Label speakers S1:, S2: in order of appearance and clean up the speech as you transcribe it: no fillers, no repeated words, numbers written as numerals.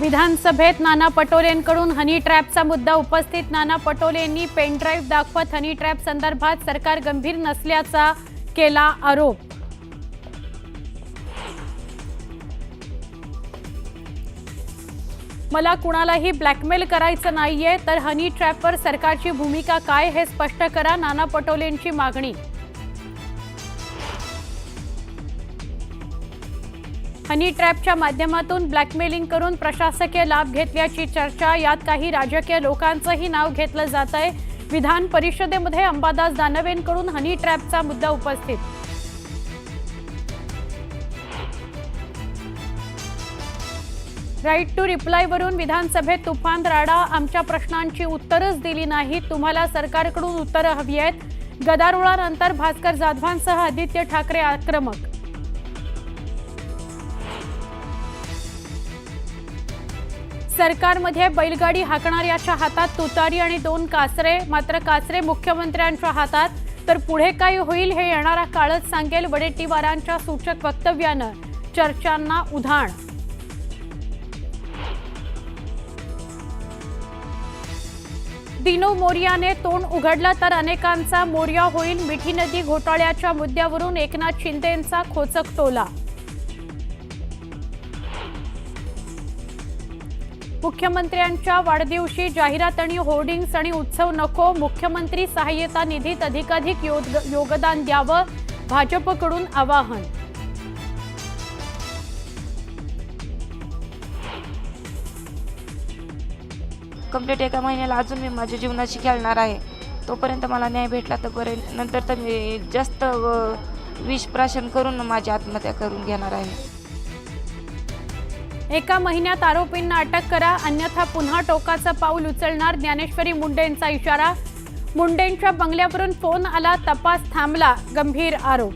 S1: विधानसभेत नाना पटोलेंकडून हनी ट्रॅपचा मुद्दा उपस्थित। नाना पटोलेंनी पेन ड्राईव्ह दाखवत हनी ट्रॅप संदर्भात सरकार गंभीर नसल्याचा केला आरोप। मला कुणालाही ब्लॅकमेल करायचं नाहीये, तर हनी ट्रॅपवर सरकारची भूमिका काय हे स्पष्ट करा, नाना पटोलेंची मागणी। हनी ट्रॅपच्या माध्यमातून ब्लॅकमेलिंग करून प्रशासकीय लाभ घेतल्याची चर्चा, यात काही राजकीय लोकांचंही नाव घेतलं जात आहे। विधान परिषदेमध्ये अंबादास दानवेंकडून हनी ट्रॅपचा मुद्दा उपस्थित। राईट टू रिप्लाय वरून विधानसभेत तुफान राडा, आमच्या प्रश्नांची उत्तरच दिली नाही, तुम्हाला सरकारकडून उत्तरं हवी आहेत। गदारोळानंतर भास्कर जाधवांसह आदित्य ठाकरे आक्रमक। सरकारमध्ये बैलगाडी हाकणाऱ्याच्या हातात तुतारी आणि 2 कासरे, मात्र कासरे मुख्यमंत्र्यांच्या हातात, तर पुढे काय होईल हे येणारा काळच सांगेल। वडेट्टीवारांच्या सूचक वक्तव्यानं चर्चांना उधाण। दिनू मोरियाने तोंड उघडलं तर अनेकांचा मोर्या होईल। मिठी नदी घोटाळ्याच्या मुद्द्यावरून एकनाथ शिंदेंचा खोचक टोला। मुख्यमंत्र्यांच्या वाढदिवशी जाहिरात आणि होर्डिंग्स आणि उत्सव नको, मुख्यमंत्री सहाय्यता निधीत अधिकाधिक योगदान द्यावं, भाजपकडून आवाहन।
S2: कंप्लीट 1 महिन्याला अजून मी माझ्या जीवनाशी खेळणार आहे। तोपर्यंत मला न्याय भेटला तर बरे, नंतर तर मी जास्त विष प्राशन करून माझी आत्महत्या करून घेणार आहे।
S1: 1 महिन्यात आरोपींना अटक करा, अन्यथा पुन्हा टोकाचं पाऊल उचलणार, ज्ञानेश्वरी मुंडेंचा इशारा। मुंडेंच्या बंगल्यावरून फोन आला, तपास थांबला, गंभीर आरोप।